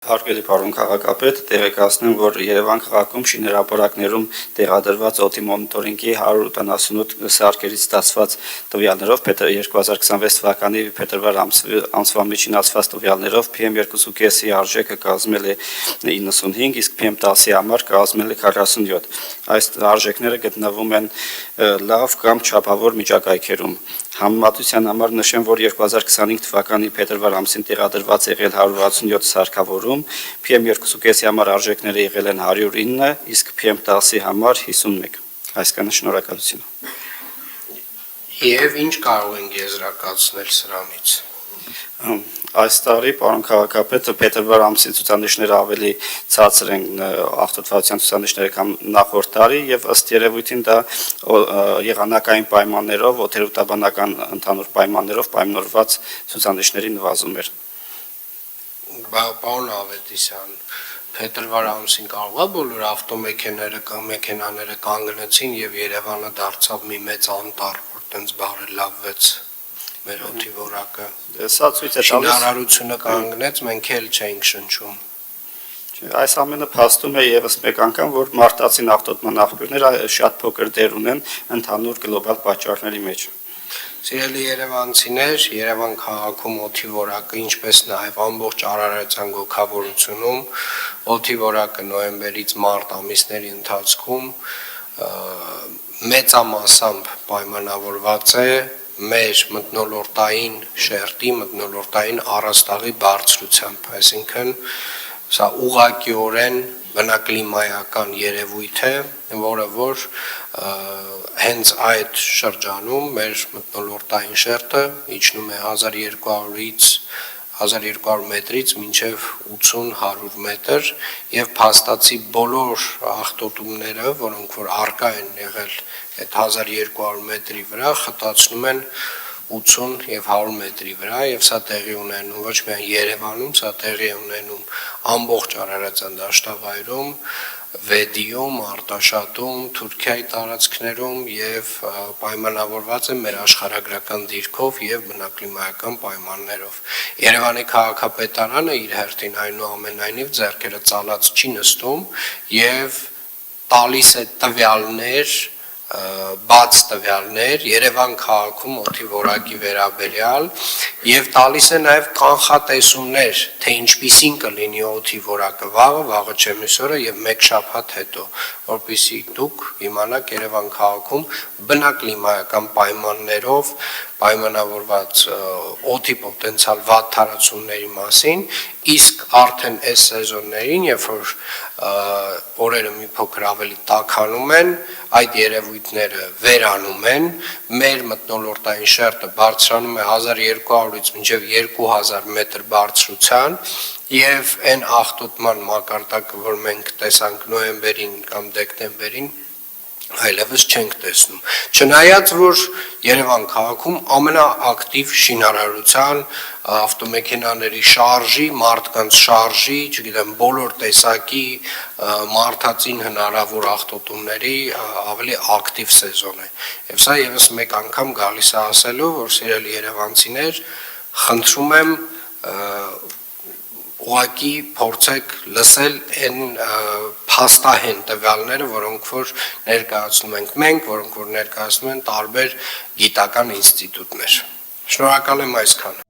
Հարգելի պարոն քաղաքապետ, տեղեկացնեմ, որ Երևան քաղաքում շինհրապարակներում տեղադրված օդի մոնիտորինգի 188 սարքերից ստացված տվյալներով 2026 թվականի փետրվար ամսվա միջին ասված տվյալներով PM2.5-ի արժեքը կազմել է 95, իսկ PM10-ի համար կազմել է 47։ Այս արժեքները գտնվում են լավ կամ չափավոր միջակայքերում։ Համեմատության համար նշեմ, որ 2025 թվականի փետրվար ամսին տեղադրված եղել 167 սարքավորում, PM2.5-ի համար արժեքները եղել են 109, իսկ PM10-ի համար 51։ Այսքանը, շնորհակալություն։ Եվ ինչ կարող ենք եզրակացնել սրանից։ Այս տարի, պարոն քաղաքապետ, փետրվար ամսի ցուցանիշները ավելի ցածր են աղտոտվածության ցուցանիշները կամ նախորդ տարի եւ ըստ երևույթին դա եղանակային պայմաններով, օդերուտաբանական ընդհանուր պայմաններով պայմանավորված ցուցանիշների նվազում էր։ Պարոն Ավետիսյան, փետրվար ամսին կարող է բոլոր ավտոմեքենաները կանգնեցին եւ Երևանը դարձավ մի մեծ անտառ, որ տենց բարելավվեց մեր օդի որակը։ Սա ցույց է տալիս շինարարությունը կանգնեց, մենք էլ չենք շնչում։ Այս ամենը փաստում է եւս մեկ անգամ, որ մարտածին աղտոտման աղբյուրները շատ փոքր դեր ունեն ընդհանուր գլոբալ պատճառների մեջ։ Սիրելի երևանցիներ, Երևան քաղաքում օդի որակը, ինչպես նաև ամբողջ Արարատյան գոգավորությունում օդի որակը նոյեմբերից մարտ ամիսների ընթացքում մեծամասամբ պայմանավորված է մեր մթնոլորտային շերտի, մթնոլորտային առաստաղի բարձրությամբ, այսինքն սա ուղղակիորեն բնակլիմայական երևույթ է, որը որ հենց այդ շրջանում մեր մթնոլորտային շերտը իջնում է 1200-ից 1200 մետրից մինչև 80-100 մետր եւ փաստացի բոլոր աղտոտումները, որոնք որ արկա են եղել այդ 1200 մետրի վրա, խտացնում են 80 եւ 100 մետրի վրա եւ սա տեղի ունենում ոչ միայն Երևանում, սա տեղի ունենում ամբողջ Արարատյան դաշտավայրում, Վեդիում, Արտաշատում, Թուրքիայի տարածքներում եւ պայմանավորված է մեր աշխարհագրական դիրքով եւ բնակլիմայական պայմաններով։ Երևանի քաղաքապետարանը իր հերթին այնուամենայնիվ ձեռքերը ծալած չի նստում եւ տալիս է տվյալներ, բաց տվյալներ Երևան քաղաքում օդի որակի վերաբերյալ եւ տալիս է նաեւ կանխատեսումներ, թե ինչպիսին կլինի օդի որակը վաղը չէ մյուս օրը եւ մեկ շաբաթ հետո, որպեսզի դուք իմանաք Երևան քաղաքում բնակլիմայական պայմաններով պայմանավորված օդի պոտենցիալ վատ թարացումների մասին, իսկ արդեն այս սեզոններին, երբ որ օրերը մի փոքր ավելի տաքանում են, այդ երևույթները վերանում են, մեր մթնոլորտային շերտը բարձրանում է 1200-ից մինչև 2000 մետր բարձրության եւ այն աղտոտման մակարդակը, որ մենք տեսանք նոյեմբերին կամ դեկտեմբերին, այլևս չենք տեսնում։ Չնայած որ Երևան քաղաքում ամենաակտիվ շինարարության, ավտոմեքենաների շարժի, մարդկանց շարժի, չգիտեմ, բոլոր տեսակի մարդածին հնարավոր աղտոտումների ավելի ակտիվ սեզոն է։ Եվ սա եւս մեկ անգամ գալիս է ասելու, որ սիրելի երևանցիներ, խնդրում եմ ուղղակի փորձեք լսել այն փաստահեն տվյալները, որոնք որ ներկայացնում ենք մենք, որոնք որ ներկայացնում են տարբեր գիտական ինստիտուտներ։ Շնորհակալ եմ այսքանը։